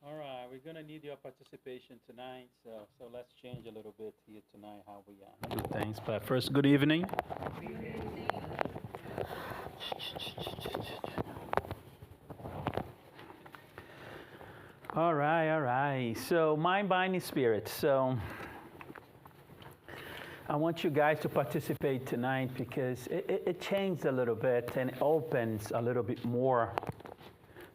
All right, we're gonna need your participation tonight, so let's change a little bit here tonight how we do things. But first, good evening. All right, all right. So mind, body, spirit. So I want you guys to participate tonight because it changed a little bit and opens a little bit more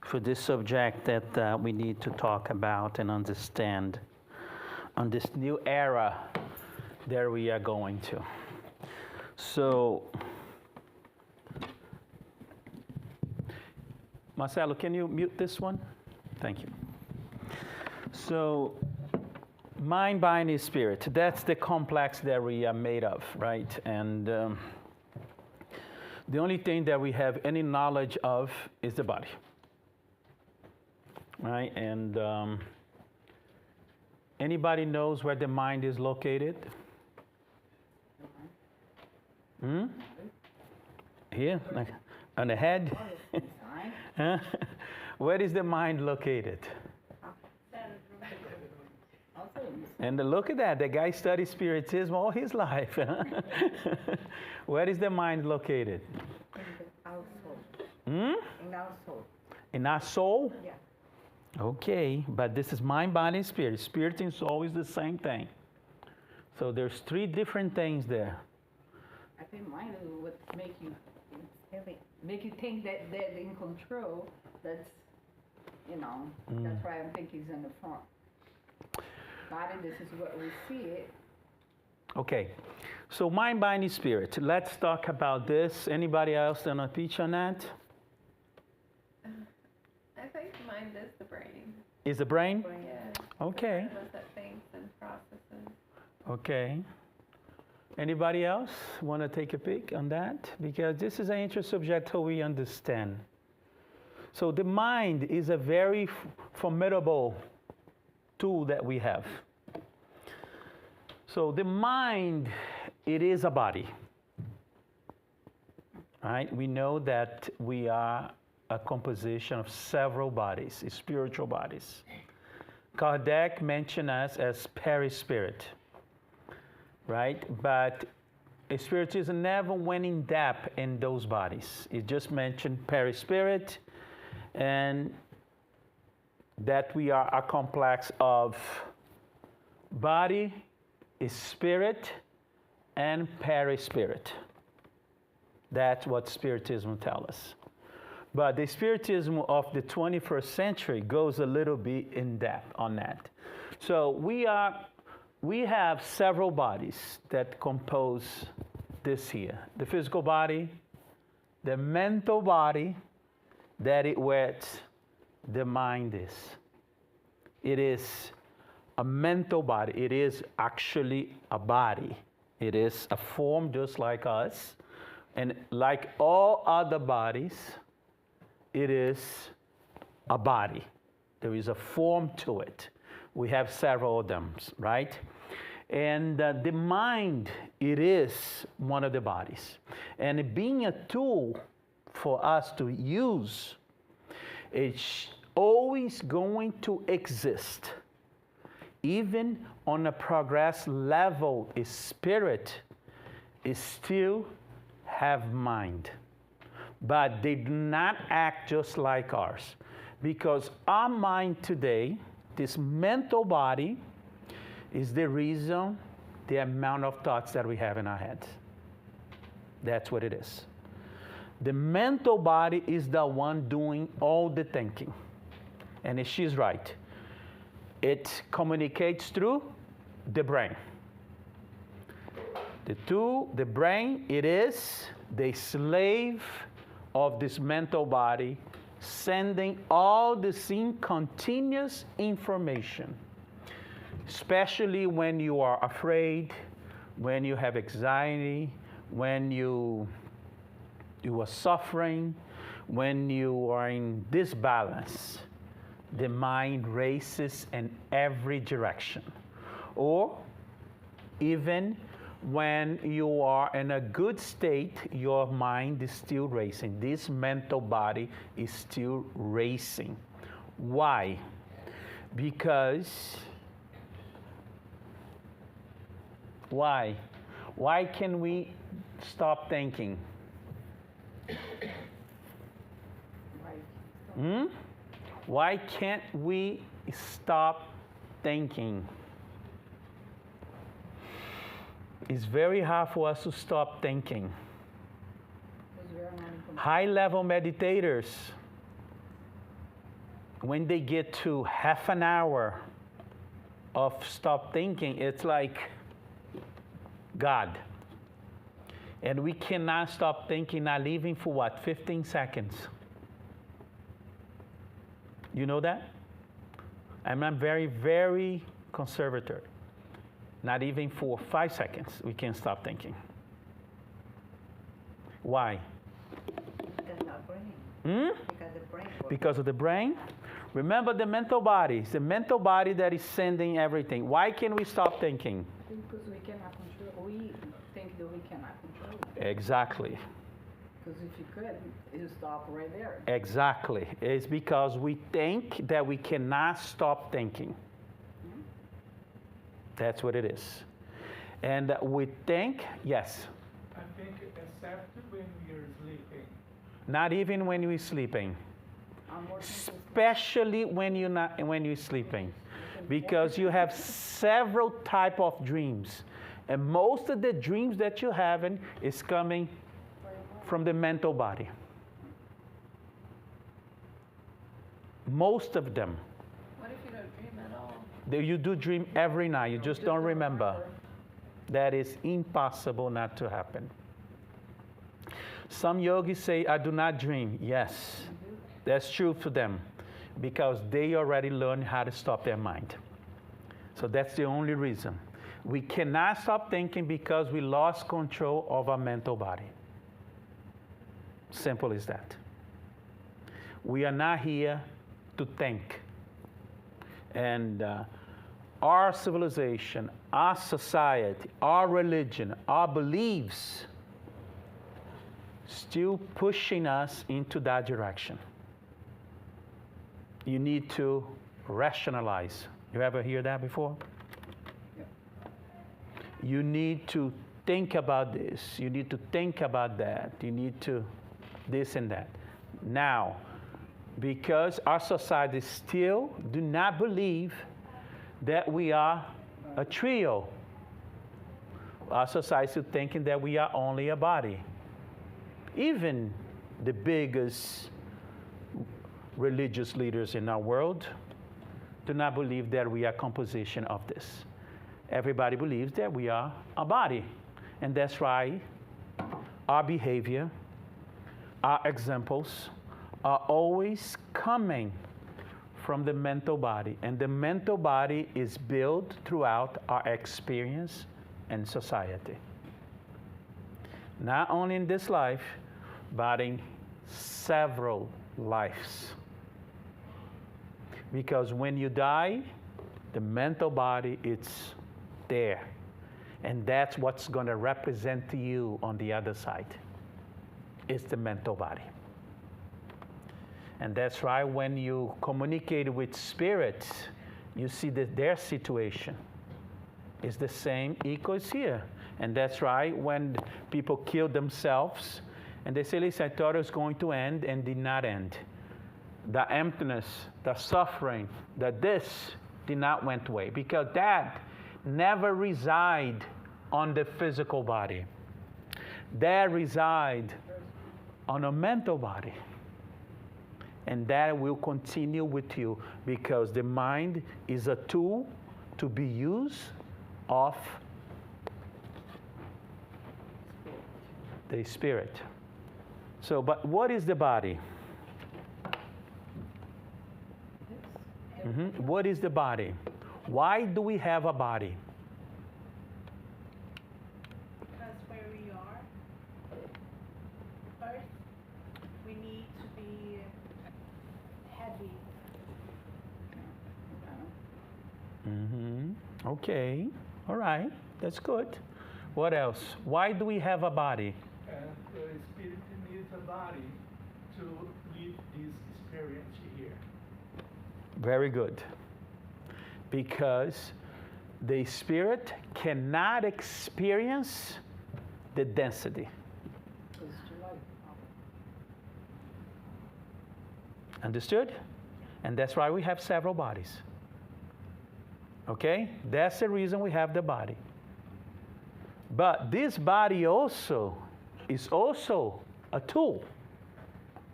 for this subject that we need to talk about and understand on this new era that we are going to. So, Marcelo, can you mute this one? Thank you. So, mind, body, spirit. That's the complex that we are made of, right? And the only thing that we have any knowledge of is the body. Right, and anybody knows where the mind is located? Here, like on the head. Where is the mind located? And look at that, the guy studied Spiritism all his life. Where is the mind located? In our soul. In our soul. In our soul? Yeah. Okay, but this is mind, body, and spirit. Spirit and soul is the same thing. So there's three different things there. I think mind is what make you think that they're in control. That's, that's why I'm thinking it's in the front. Body, this is what we see it. Okay, so mind, body, spirit. Let's talk about this. Anybody else want to pitch on that? I think mind is the brain. Is the brain? Yeah. Okay. The part of us that thinks and processes. Okay. Anybody else want to take a peek on that? Because this is an interesting subject how we understand. So the mind is a very formidable tool that we have. So the mind, it is a body. Right? We know that we are a composition of several bodies, spiritual bodies. Kardec mentioned us as perispirit, right? But Spiritism never went in depth in those bodies. It just mentioned perispirit and that we are a complex of body, spirit, and perispirit. That's what Spiritism tells us. But the Spiritism of the 21st century goes a little bit in depth on that. So we have several bodies that compose this here. The physical body, the mental body, that it where the mind is. It is a mental body. It is actually a body. It is a form just like us. And like all other bodies, it is a body. There is a form to it. We have several of them, right? And the mind, it is one of the bodies. And being a tool for us to use, it's always going to exist. Even on a progress level, a spirit is still have mind. But they do not act just like ours. Because our mind today, this mental body, is the reason the amount of thoughts that we have in our heads. That's what it is. The mental body is the one doing all the thinking. And she's right. It communicates through the brain. The brain, it is the slave of this mental body, sending all the same continuous information, especially when you are afraid, when you have anxiety, when you are suffering, when you are in disbalance. The mind races in every direction. Or even when you are in a good state, your mind is still racing. This mental body is still racing. Why? Because why? Why can we stop thinking? Right. Why can't we stop thinking? It's very hard for us to stop thinking. Because we are not in control. High-level meditators, when they get to half an hour of stop thinking, it's like God. And we cannot stop thinking, not even for what, 15 seconds. You know that? I'm very, very conservative. Not even for 5 seconds, we can stop thinking. Why? Because our brain. Because the brain works. Because of the brain? Remember the mental body. It's the mental body that is sending everything. Why can we stop thinking? Because we cannot control. We think that we cannot control. Exactly. Because if you could, you stop right there. Exactly. It's because we think that we cannot stop thinking. That's what it is. And we think, yes. I think except when you're sleeping. Not even when you're sleeping. I'm working Especially when you're sleeping. Because you have several type of dreams. And most of the dreams that you're having is coming from the mental body. Most of them. What if you don't dream at all? You do dream every night, you just don't remember. That is impossible not to happen. Some yogis say, I do not dream. Yes, that's true for them because they already learned how to stop their mind. So that's the only reason. We cannot stop thinking because we lost control of our mental body. Simple as that. We are not here to think. And our civilization, our society, our religion, our beliefs still pushing us into that direction. You need to rationalize. You ever hear that before? Yeah. You need to think about this. You need to think about that. You need to this and that. Now, because our society still do not believe that we are a trio. Our society is still thinking that we are only a body. Even the biggest religious leaders in our world do not believe that we are composition of this. Everybody believes that we are a body. And that's why our behavior, our examples are always coming from the mental body. And the mental body is built throughout our experience and society. Not only in this life, but in several lives. Because when you die, the mental body is there. And that's what's going to represent to you on the other side. It's the mental body. And that's why when you communicate with spirits, you see that their situation is the same equals here. And that's why when people kill themselves, and they say, listen, I thought it was going to end and did not end. The emptiness, the suffering, this did not went away. Because that never reside on the physical body. That reside on a mental body. And that will continue with you because the mind is a tool to be used of the spirit. So, but what is the body? What is the body? Why do we have a body? That's where we are. First, we need to be heavy. Okay. All right. That's good. What else? Why do we have a body? And the spirit needs a body to live this experience here. Very good. Because the spirit cannot experience the density. Understood? And that's why we have several bodies. Okay? That's the reason we have the body. But this body also is also a tool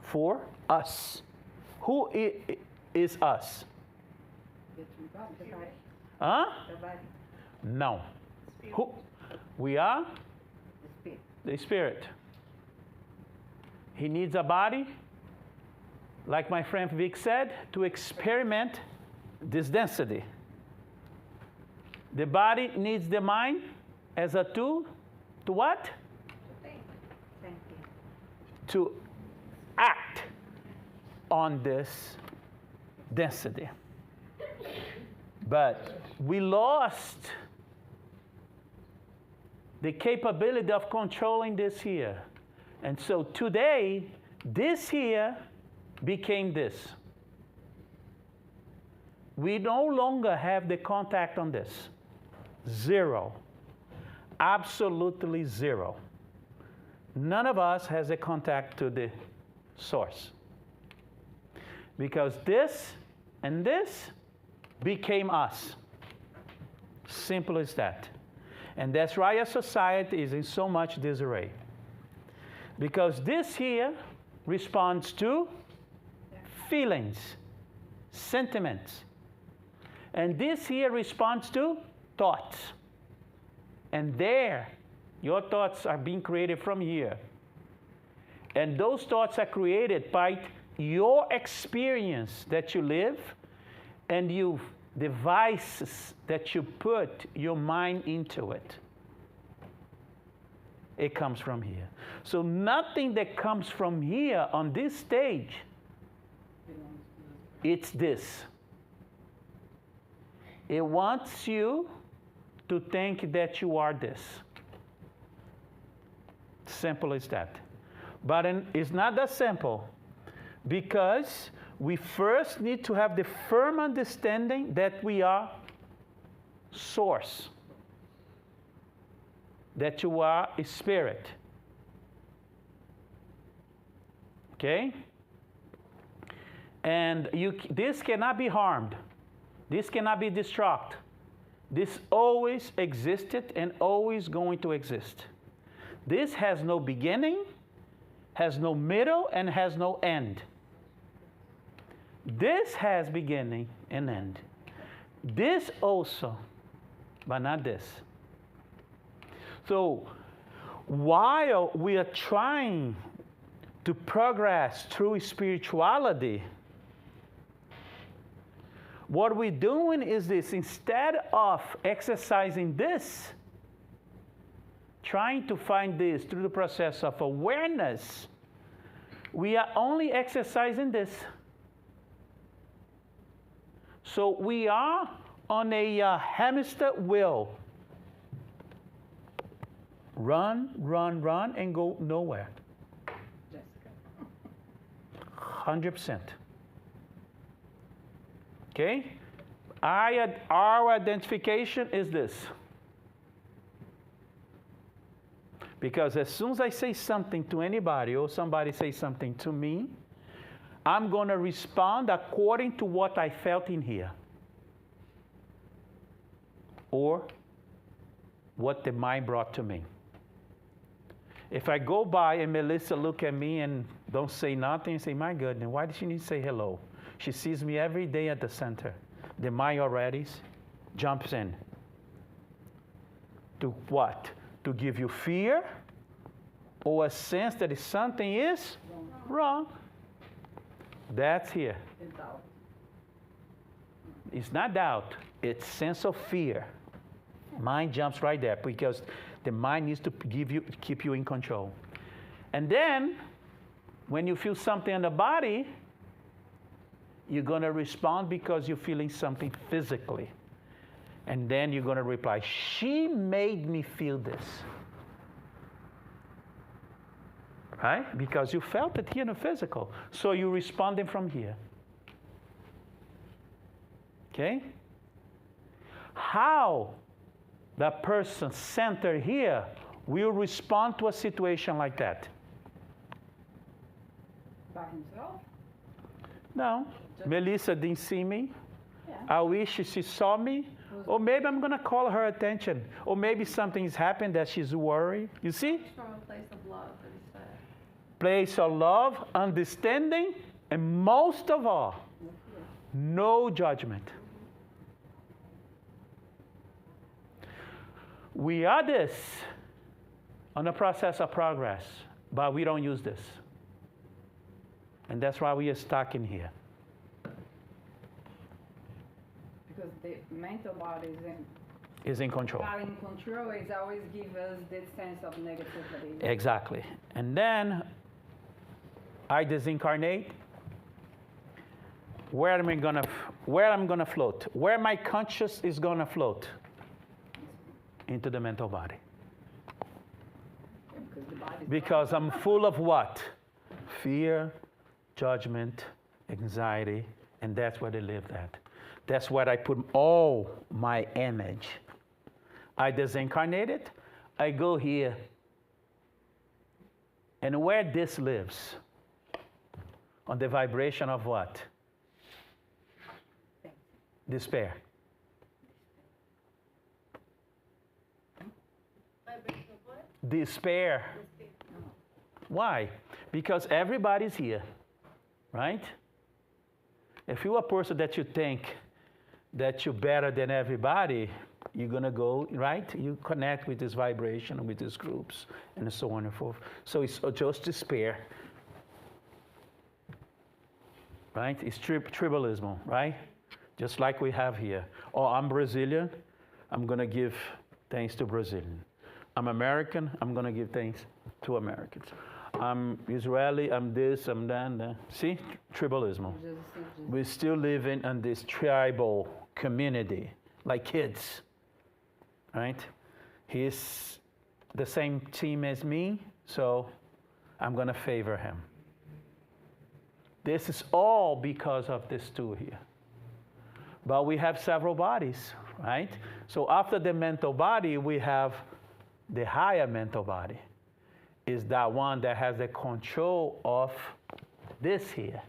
for us. Who is us? The body. Huh? The body. No. Who? We are The spirit. the spirit. He needs a body, like my friend Vic said, to experiment this density. The body needs the mind as a tool to what? Thank you. To act on this density. But we lost the capability of controlling this here. And so today, this here became this. We no longer have the contact on this. Zero. Absolutely zero. None of us has a contact to the source. Because this and this became us. Simple as that. And that's why our society is in so much disarray. Because this here responds to feelings, sentiments. And this here responds to thoughts. And there, your thoughts are being created from here. And those thoughts are created by your experience that you live and you devices that you put your mind into it. It comes from here. So nothing that comes from here on this stage, it's this. It wants you to think that you are this. Simple as that. But it's not that simple, because we first need to have the firm understanding that we are source, that you are a spirit. Okay? And this cannot be harmed. This cannot be destructed. This always existed and always going to exist. This has no beginning, has no middle, and has no end. This has beginning and end. This also, but not this. So while we are trying to progress through spirituality, what we're doing is this: instead of exercising this, trying to find this through the process of awareness, we are only exercising this. So we are on a hamster wheel. Run, run, run, and go nowhere. 100%. Okay? Our identification is this. Because as soon as I say something to anybody or somebody says something to me, I'm going to respond according to what I felt in here. Or what the mind brought to me. If I go by and Melissa look at me and don't say nothing and say, my goodness, why does she need to say hello? She sees me every day at the center. The mind already jumps in. To what? To give you fear or a sense that something is wrong. That's here. It's not doubt. It's sense of fear. Mind jumps right there because the mind needs to keep you in control. And then, when you feel something in the body, you're going to respond because you're feeling something physically. And then you're going to reply, she made me feel this. Right? Because you felt it here in the physical. So you're responding from here. Okay? how the person centered here will respond to a situation like that. By himself? No, Melissa didn't see me. Yeah. I wish she saw me. Or maybe I'm going to call her attention. Or maybe something's happened that she's worried. You see? It's from a place of love that he said. Place of love, understanding, and most of all, no judgment. We are this on the process of progress, but we don't use this. And that's why we are stuck in here. Because the mental body Is in control. not in control, it always gives us this sense of negativity. Exactly. And then I disincarnate. Where am I gonna float? Where my conscious is gonna float? Into the mental body. Because the body's Because I'm full of what? Fear, judgment, anxiety, and that's where they live at. That's where I put all my energy. I disincarnate it, I go here. And where this lives? On the vibration of what? Despair. Despair. Why? Because everybody's here, right? If you're a person that you think that you're better than everybody, you're going to go, right? You connect with this vibration, with these groups, and so on and so forth. So it's just despair, right? It's tribalism, right? Just like we have here. Oh, I'm Brazilian, I'm going to give thanks to Brazilian. I'm American, I'm going to give thanks to Americans. I'm Israeli, I'm this, I'm that. See? Tribalism. We're still living in this tribal community, like kids, right? He's the same team as me, so I'm going to favor him. This is all because of this tool here. But we have several bodies, right? So after the mental body, we have the higher mental body. Is that one that has the control of this here.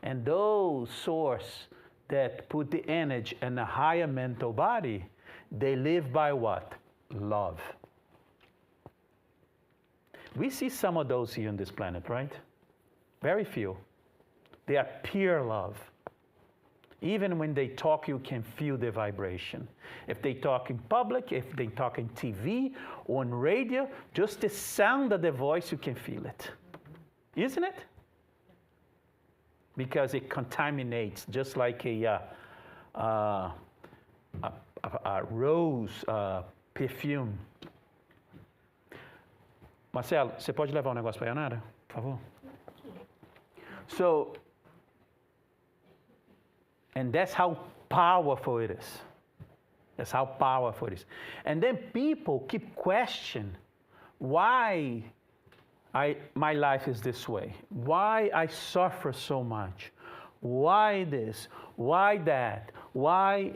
And those source that put the energy in the higher mental body, they live by what? Love. We see some of those here on this planet, right? Very few. They are pure love. Even when they talk, you can feel the vibration. If they talk in public, if they talk in TV or on radio, just the sound of the voice, you can feel it. Isn't it? Because it contaminates, just like a rose perfume. Marcelo, você pode levar um negócio para a Yanara, por favor? So, and that's how powerful it is. That's how powerful it is. And then people keep questioning why my life is this way, why I suffer so much, why this, why that, why?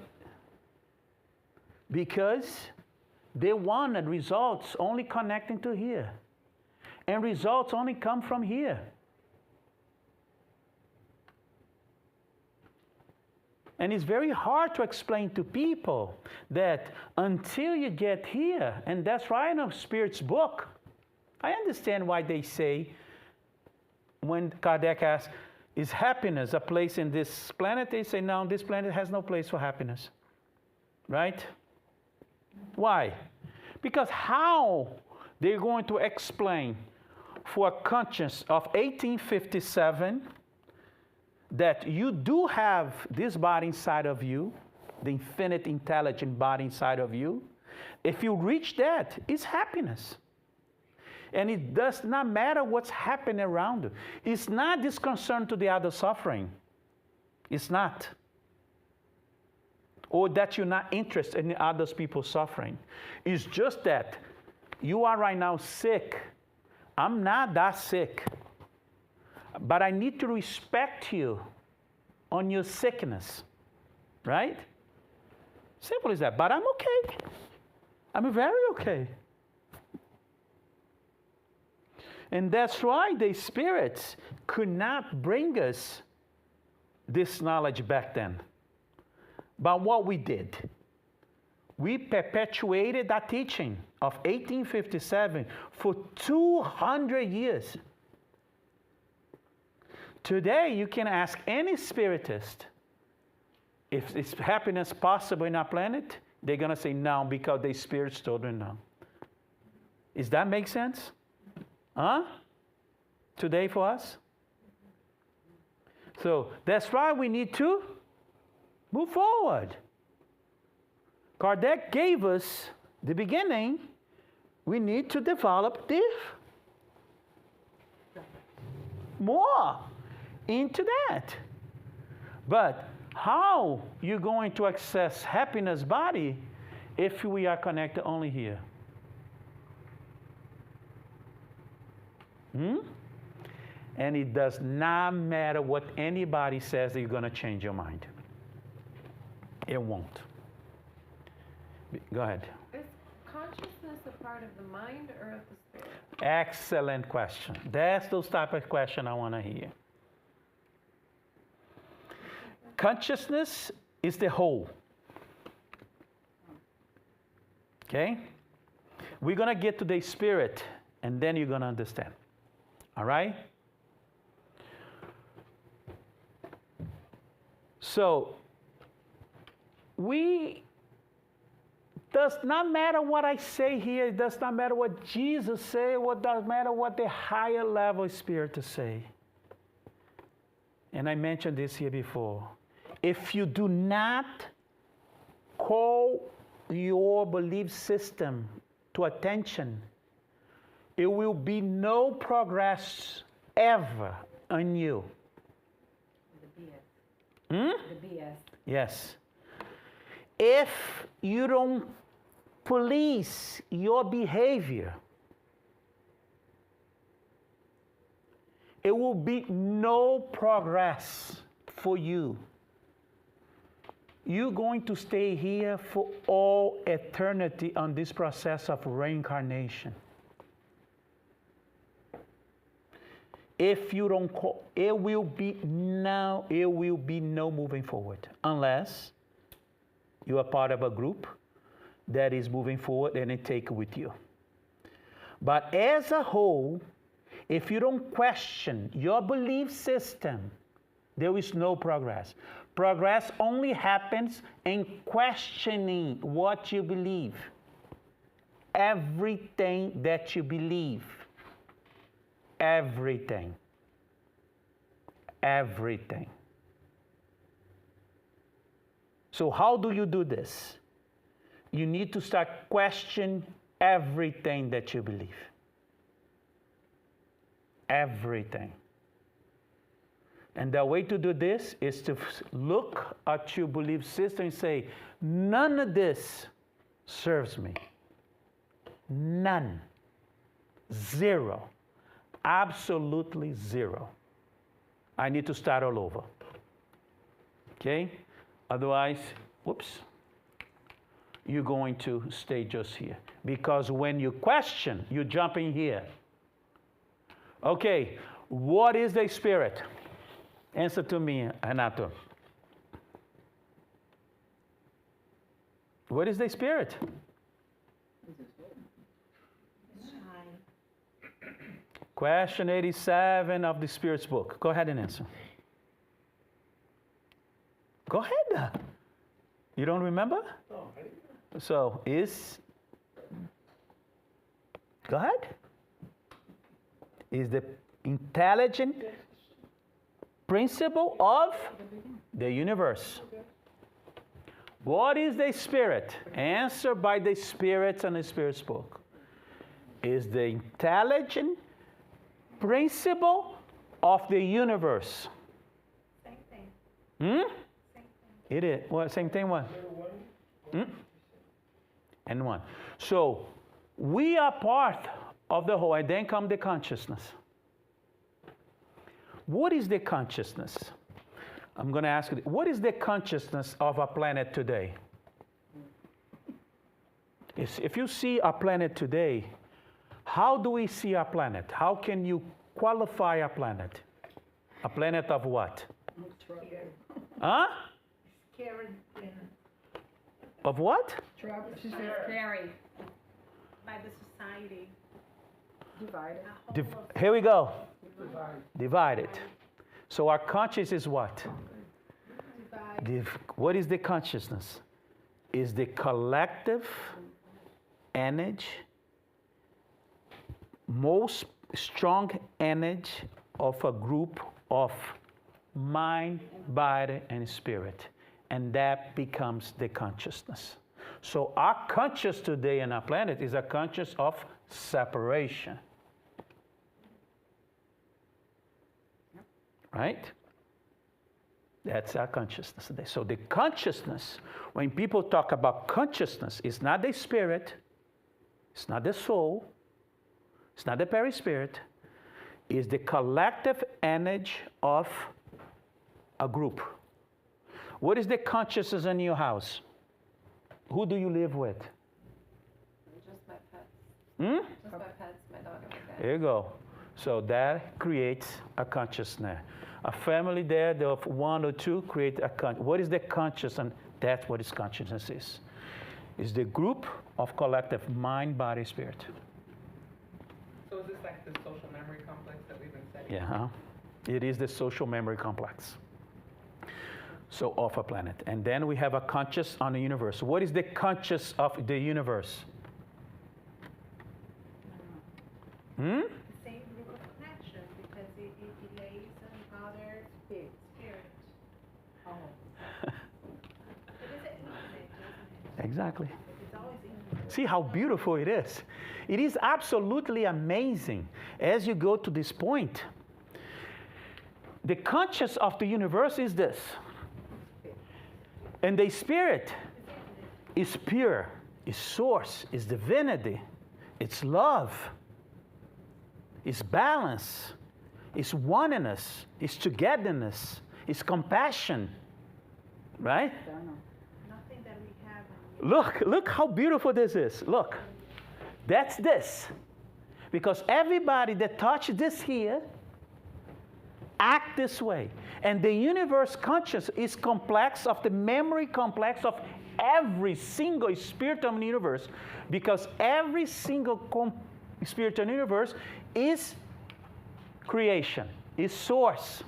Because they wanted results only connecting to here. And results only come from here. And it's very hard to explain to people that until you get here, and that's right in Spirit's book, I understand why they say, when Kardec asks, is happiness a place in this planet? They say, no, this planet has no place for happiness. Right? Why? Because how they're going to explain for a conscience of 1857 that you do have this body inside of you, the infinite intelligent body inside of you. If you reach that, it's happiness. And it does not matter what's happening around you. It's not this concern to the other suffering. It's not. Or that you're not interested in other people's suffering. It's just that you are right now sick. I'm not that sick. But I need to respect you on your sickness, right? Simple as that. But I'm okay. I'm very okay. And that's why the spirits could not bring us this knowledge back then. But what we did, we perpetuated that teaching of 1857 for 200 years. Today, you can ask any spiritist if is happiness possible in our planet. They're going to say no, because the spirits told them no. Does that make sense? Huh? Today for us? So that's why we need to move forward. Kardec gave us the beginning. We need to develop more into that. But how you going to access happiness body if we are connected only here? And it does not matter what anybody says that you're going to change your mind. It won't. Go ahead. Is consciousness a part of the mind or of the spirit? Excellent question. That's those type of question I want to hear. Consciousness is the whole. Okay? We're going to get to the spirit, and then you're going to understand. All right? So, does not matter what I say here, it does not matter what Jesus said, what does matter what the higher level spirit say. And I mentioned this here before. If you do not call your belief system to attention, it will be no progress ever on you. The BS. Yes. If you don't police your behavior, it will be no progress for you. You're going to stay here for all eternity on this process of reincarnation. If you don't call, it will be no moving forward, unless you are part of a group that is moving forward and it take with you. But as a whole, if you don't question your belief system, there is no progress. Progress only happens in questioning what you believe. Everything that you believe. Everything. Everything. So how do you do this? You need to start questioning everything that you believe. Everything. And the way to do this is to look at your belief system and say, none of this serves me. None. Zero. Absolutely zero. I need to start all over. Okay? Otherwise, whoops, you're going to stay just here. Because when you question, you jump in here. Okay, what is the spirit? Answer to me, Renato. What is the spirit? Question 87 of the Spirit's book. Go ahead and answer. Go ahead. You don't remember? No, So, go ahead. Is the intelligent principle of the universe. What is the spirit? Answer by the spirits and the Spirit's book. Is the intelligent principle of the universe. Same thing. Hmm? Same thing. It is. What? Same thing. What? And one. So we are part of the whole, and then come the consciousness. What is the consciousness? I'm going to ask you, what is the consciousness of our planet today? If you see our planet today, how do we see our planet? How can you qualify our planet? A planet of what? Huh? Scared in Of what? She says scary. by the society. Divided. A whole of Here we go. Divide. Divided. So our conscious is what? divide. What is the consciousness? Is the collective energy, most strong energy of a group of mind, body, and spirit. And that becomes the consciousness. So our conscious today in our planet is a conscious of separation. Right? That's our consciousness today. So the consciousness, when people talk about consciousness, it's not the spirit, it's not the soul, it's not the perispirit, it's the collective energy of a group. What is the consciousness in your house? Who do you live with? Just my pets. Hmm? Just my pets, my dog and my cat. There you go. So that creates a consciousness. A family there of one or two create a consciousness. What is the consciousness? That's what its consciousness is. It's the group of collective mind, body, spirit. So is this like the social memory complex that we've been studying? Yeah, huh? It is the social memory complex. So of a planet. And then we have a conscious on the universe. What is the conscious of the universe? Hmm? The same group of connection because it lays on other spirit. Oh. It is infinite, isn't it? Exactly. It's always infinite. See how beautiful it is. It is absolutely amazing as you go to this point. The conscious of the universe is this. And the spirit is pure, is source, is divinity, it's love, it's balance, it's oneness, it's togetherness, it's compassion. Right? Nothing that we have. Look how beautiful this is. Look, that's this. Because everybody that touches this here act this way. And the universe conscious is complex of the memory complex of every single spirit of the universe. Because every single spirit of the universe is creation, is source.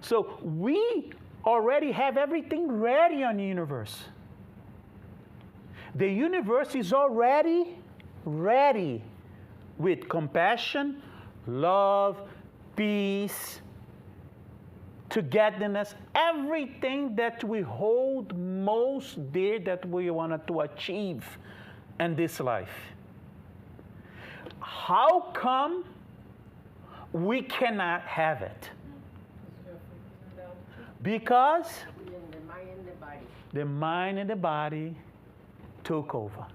So we already have everything ready on the universe. The universe is already ready with compassion, love, peace, togetherness, everything that we hold most dear that we wanted to achieve in this life. How come we cannot have it? Because The mind and the body. the mind and the body took over.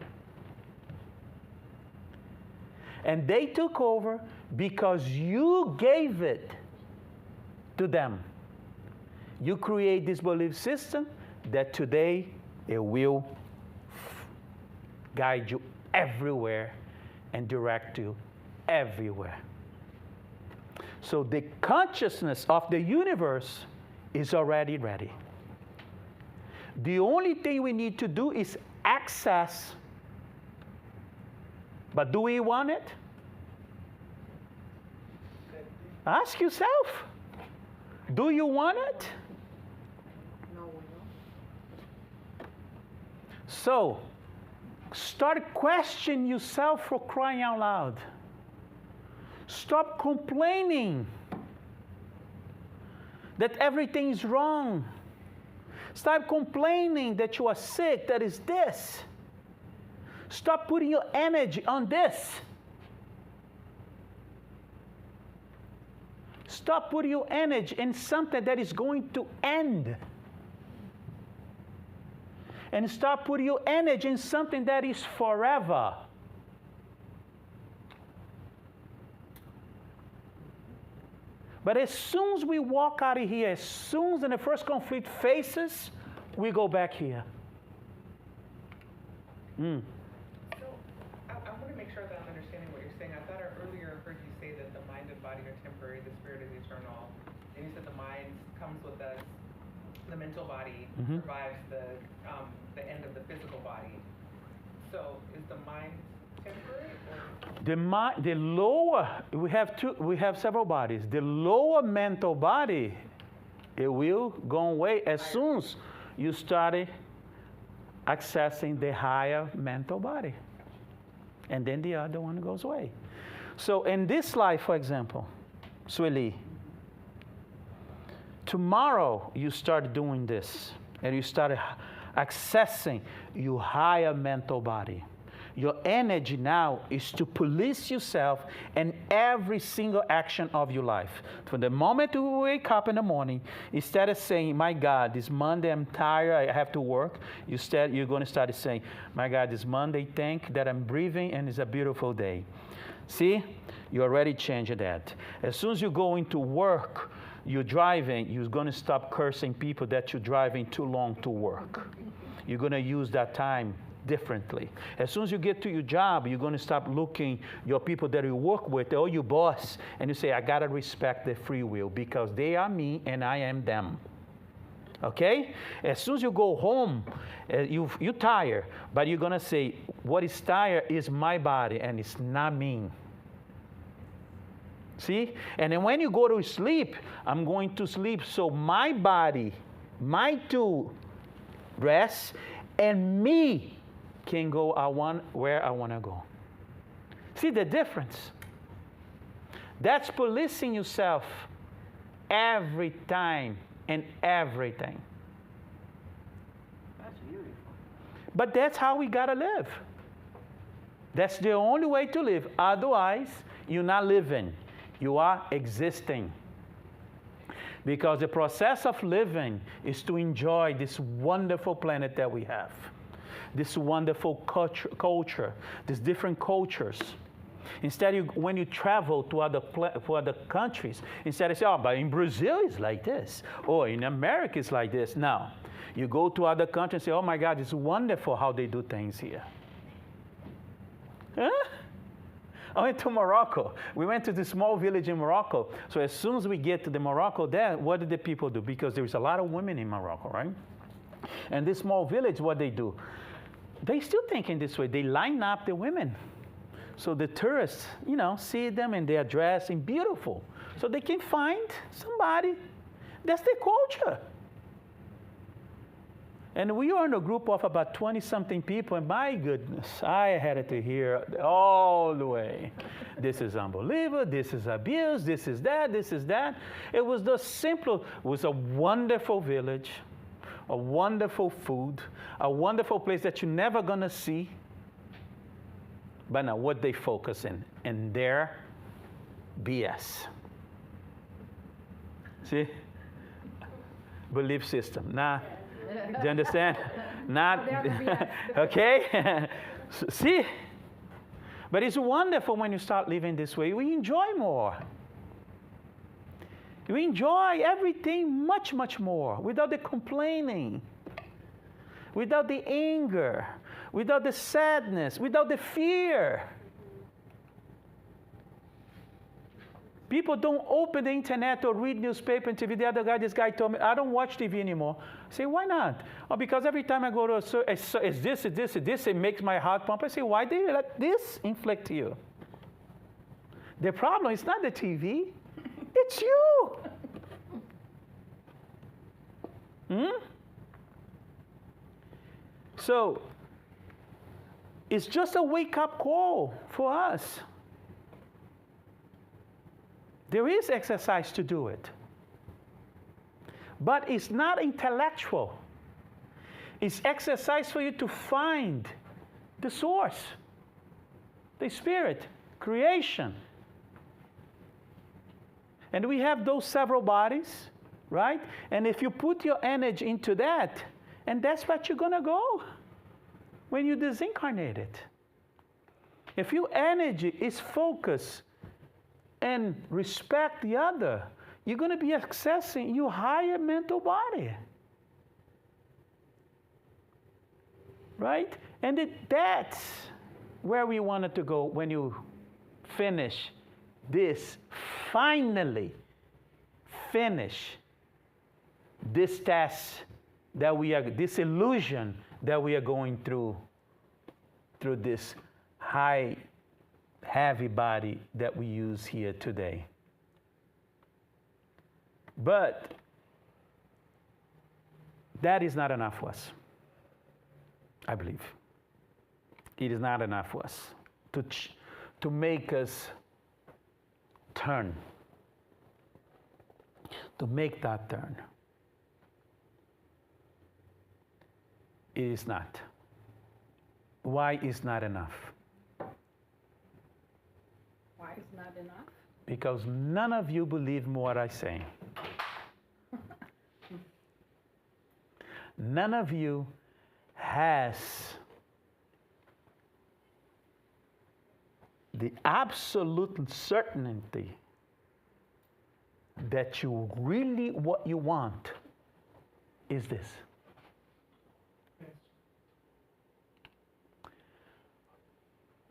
And they took over because you gave it to them. You create this belief system that today it will guide you everywhere and direct you everywhere. So the consciousness of the universe is already ready. The only thing we need to do is access. But do we want it? Ask yourself. Do you want it? No, we don't. So, start questioning yourself for crying out loud. Stop complaining that everything is wrong. Stop complaining that you are sick, that is this. Stop putting your energy on this. Stop putting your energy in something that is going to end. And stop putting your energy in something that is forever. But as soon as we walk out of here, as soon as the first conflict faces, we go back here. Mm. So, I want to make sure that I'm understanding what you're saying. I thought I earlier heard you say that the mind and body are temporary, the spirit is eternal. And you said the mind comes with us, the mental body survives the end of the physical body. So, is the mind temporary? Or? The lower, we have several bodies. The lower mental body, it will go away as soon as you start accessing the higher mental body. And then the other one goes away. So in this life, for example, Sueli, tomorrow you start doing this and you start accessing your higher mental body. Your energy now is to police yourself in every single action of your life. From the moment you wake up in the morning, instead of saying, my God, this Monday I'm tired, I have to work, you're going to start saying, my God, this Monday, thank that I'm breathing and it's a beautiful day. See, you already changed that. As soon as you go into work, you're driving, you're going to stop cursing people that you're driving too long to work. You're going to use that time differently. As soon as you get to your job, you're going to stop looking your people that you work with or your boss, and you say, I got to respect their free will because they are me and I am them. Okay? As soon as you go home, you're tired, but you're going to say, what is tired is my body and it's not me. See? And then when you go to sleep, I'm going to sleep so my body, my to rest, and me can go where I want to go. See the difference? That's policing yourself every time and everything. That's beautiful. But that's how we got to live. That's the only way to live. Otherwise, you're not living. You are existing. Because the process of living is to enjoy this wonderful planet that we have. This wonderful culture, these different cultures. Instead, when you travel to other countries, instead of saying, oh, but in Brazil it's like this, or in America it's like this. No. You go to other countries and say, oh my God, it's wonderful how they do things here. Huh? I went to Morocco. We went to this small village in Morocco. So as soon as we get to the Morocco there, what did the people do? Because there's a lot of women in Morocco, right? And this small village, what they do? They still thinking this way. They line up the women. So the tourists, see them and they are dressing beautiful. So they can find somebody. That's their culture. And we are in a group of about 20-something people, and my goodness, I had to hear all the way. This is unbelievable, this is abuse, this is that, this is that. It was the simple, it was a wonderful village, a wonderful food, a wonderful place that you're never going to see. But now, what they focus in their BS. See? Belief system. Now, do you understand? Not, okay? See? But it's wonderful when you start living this way. We enjoy more. We enjoy everything much, much more without the complaining, without the anger, without the sadness, without the fear. People don't open the internet or read newspaper and TV. The other guy, this guy told me, I don't watch TV anymore. I say, why not? Oh, because every time I go to it's this, it makes my heart pump. I say, why do you let this inflict you? The problem is not the TV. It's you. So, it's just a wake-up call for us. There is exercise to do it. But it's not intellectual. It's exercise for you to find the source, the spirit, creation. And we have those several bodies, right? And if you put your energy into that, and that's what you're going to go when you disincarnate it. If your energy is focused and respect the other, you're going to be accessing your higher mental body. Right? And that's where we wanted to go when you finish this, finally finish this task that we are, this illusion that we are going through this high, heavy body that we use here today. But that is not enough for us, I believe. It is not enough for us to make us turn, to make that turn. It is not. Why is not enough? Why is not enough? Because none of you believe what I say. None of you has the absolute certainty that you really, what you want is this.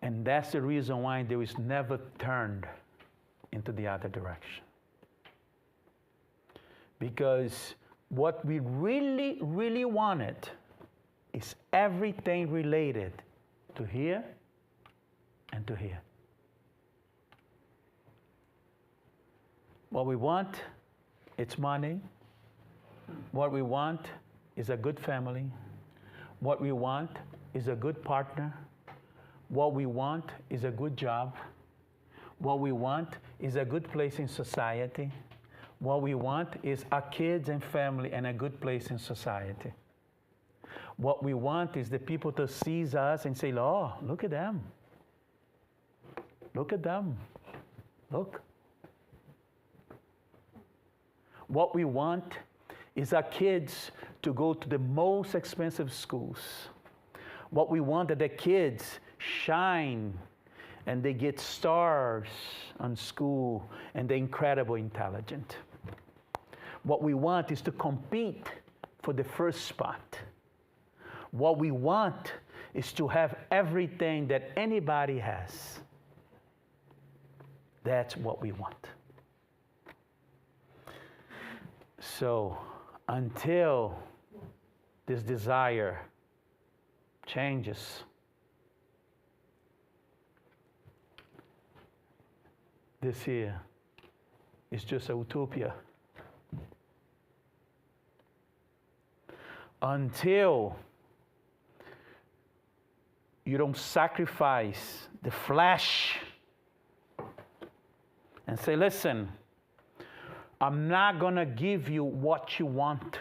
And that's the reason why there is never turned into the other direction. Because what we really, really wanted is everything related to here and to here. What we want, it's money. What we want is a good family. What we want is a good partner. What we want is a good job. What we want is a good place in society. What we want is our kids and family and a good place in society. What we want is the people to see us and say, oh, look at them. Look at them. Look. What we want is our kids to go to the most expensive schools. What we want is that the kids shine and they get stars on school and they're incredibly intelligent. What we want is to compete for the first spot. What we want is to have everything that anybody has. That's what we want. So until this desire changes, this here is just a utopia. Until you don't sacrifice the flesh and say, listen, I'm not going to give you what you want.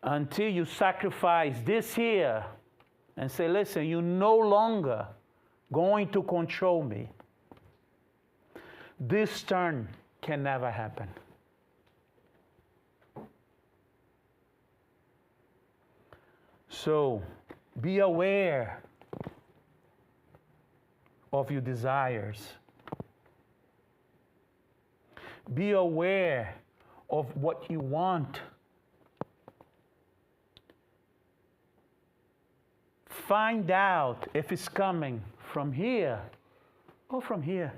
Until you sacrifice this here and say, listen, you're no longer going to control me. This turn can never happen. So be aware of your desires. Be aware of what you want. Find out if it's coming from here or from here.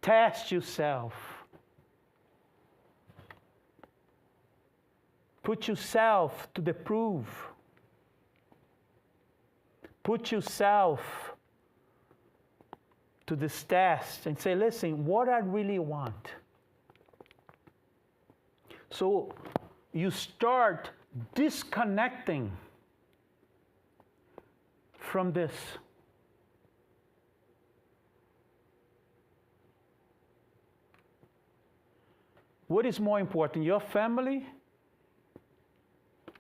Test yourself. Put yourself to the proof. Put yourself to this test and say, listen, what I really want. So you start disconnecting from this. What is more important, your family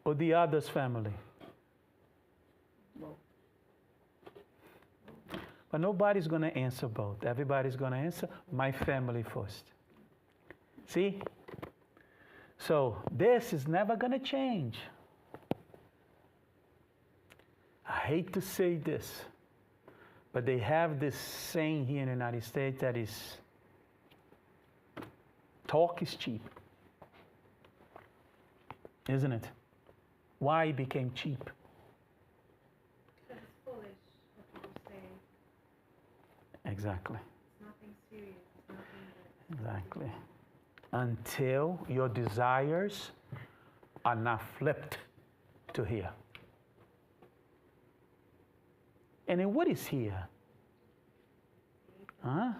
or the other's family? But nobody's going to answer both. Everybody's going to answer my family first. See? So this is never going to change. I hate to say this, but they have this saying here in the United States that is, talk is cheap. isn't it? Why it became cheap? Because it's foolish what people say. Exactly. It's nothing serious. It's nothing that. Exactly. Until your desires are not flipped to here. And then what is here? Huh?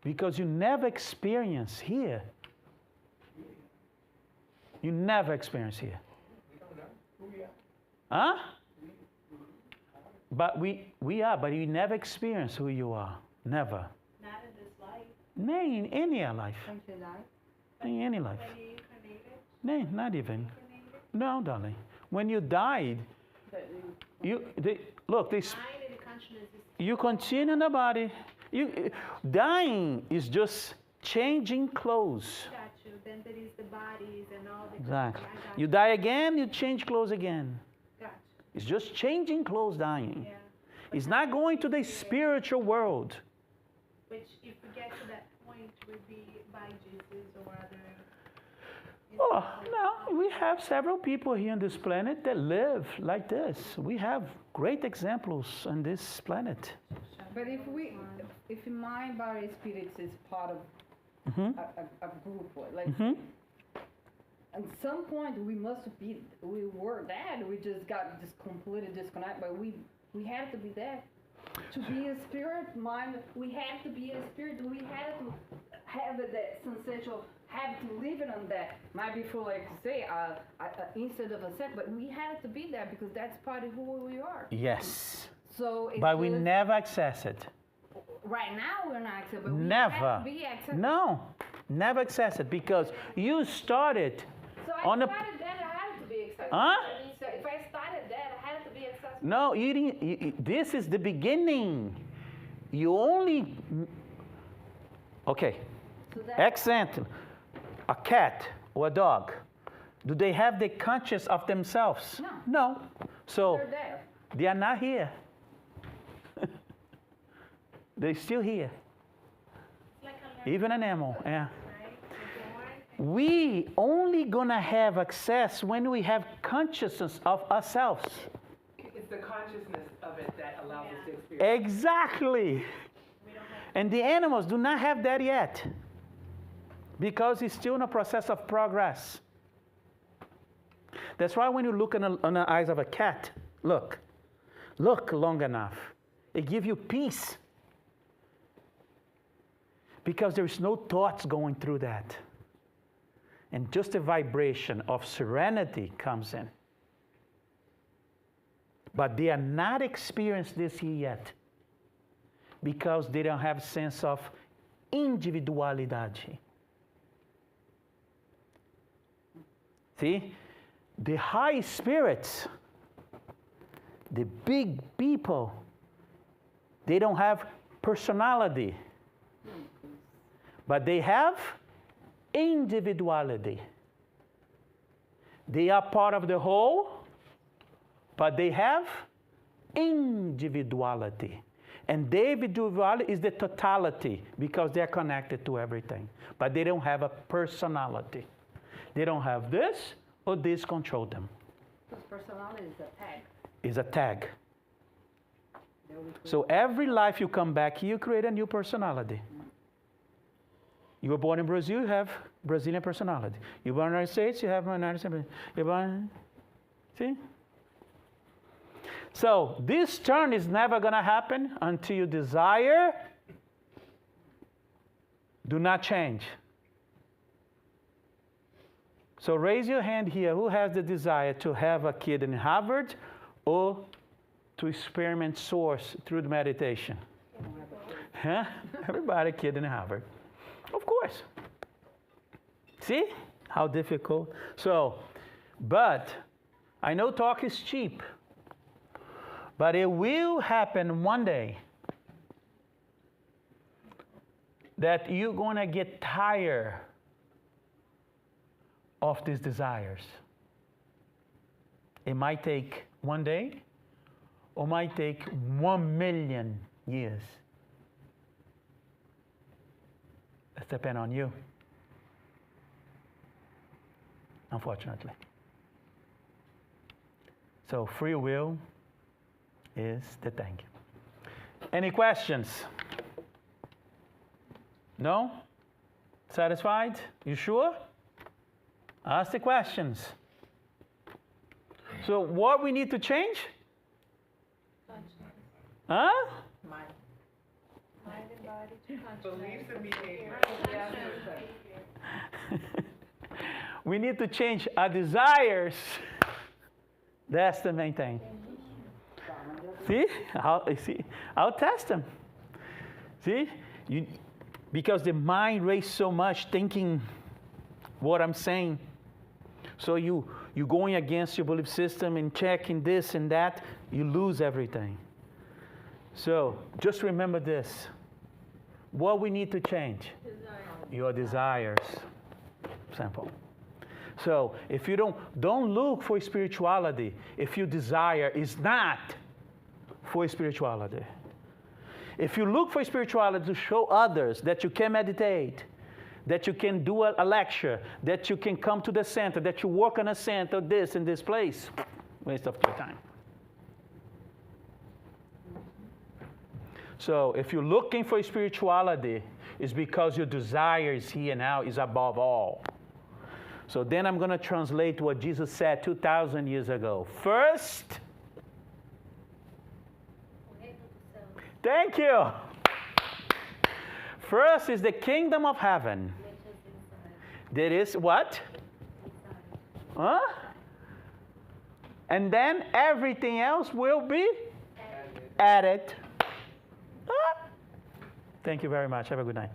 Because you never experience here. You never experience here. We don't know who we are. Huh? But we are, but you never experience who you are. Never. Not in this life. Nay, in any life. Don't you die? In any life. When you incarnated, Nay, not even. No, darling. When you died, look, mind and consciousness is you continue in the body. Dying is just changing clothes. got you. Then there is the bodies and all the. Exactly. I got You die again, you change clothes again. Got It's just changing clothes, dying. you. Yeah. It's not going to the spiritual world. Which, if we get to that point, would be by Jesus or other. Oh, no, we have several people here on this planet that live like this. We have great examples on this planet. But if mind, body, spirit is part of Mhm. a group, like Mhm. at some point we were that. We just got completely disconnected, but we had to be there. To be a spirit, mind, we had to be a spirit. We had to have that sensation of have to live it on that. Might be for like to say instead of a set, but we had to be there because that's part of who we are. Yes. So it's But we just- never access it. right now we're not accepted, but we Never. have to be accepted. No, never access it because you started So I on a. started that, I had to be accepted. Huh? So if I started that, I had to be accepted. No, you didn't. This is the beginning. You only. Okay. So that, Example: a cat or a dog. Do they have the conscious of themselves? No. No. So they're there. they are not here. They're still here. It's like a learning, Even an animal. Yeah. right? You're born, We only gonna have access when we have consciousness of ourselves. It's the consciousness of it that allows us to experience. Exactly. we don't have And the animals do not have that yet because it's still in a process of progress. That's why when you look on the eyes of a cat, look long enough, it gives you peace because there is no thoughts going through that. And just a vibration of serenity comes in. But they are not experienced this here yet because they don't have a sense of individualidade. See, the high spirits, the big people, they don't have personality, but they have individuality. They are part of the whole, but they have individuality. And the individuality is the totality because they're connected to everything. But they don't have a personality. They don't have this or this control them. Because personality is a tag. It's a tag. There we go. So every life you come back here, you create a new personality. You were born in Brazil, you have Brazilian personality. You were born in the United States, you have United States. You're born, see? So this turn is never going to happen until you desire do not change. So raise your hand here. Who has the desire to have a kid in Harvard or to experiment source through the meditation? Huh? Everybody kid in Harvard. Of course. See how difficult? So, but I know talk is cheap. But it will happen one day that you're going to get tired of these desires. It might take one day or might take 1,000,000 years. That depends on you. unfortunately. So free will is the thing. Any questions? No? Satisfied? You sure? Ask the questions. So what we need to change? Huh? Mind and body to consciousness. Beliefs and behavior. We need to change our desires. That's the main thing. See? I'll test them. See? Because the mind raises so much thinking what I'm saying. So you're going against your belief system and checking this and that, you lose everything. So just remember this. What we need to change? Your desires. Simple. So if you don't look for spirituality if your desire is not for spirituality. If you look for spirituality to show others that you can meditate, that you can do a lecture, that you can come to the center, that you work on a center, this in this place, waste of your time. So if you're looking for spirituality, it's because your desire is here now, is above all. So then I'm going to translate what Jesus said 2,000 years ago. First, thank you. First is the kingdom of heaven. There is what? Huh? And then everything else will be added. Huh? Thank you very much. Have a good night.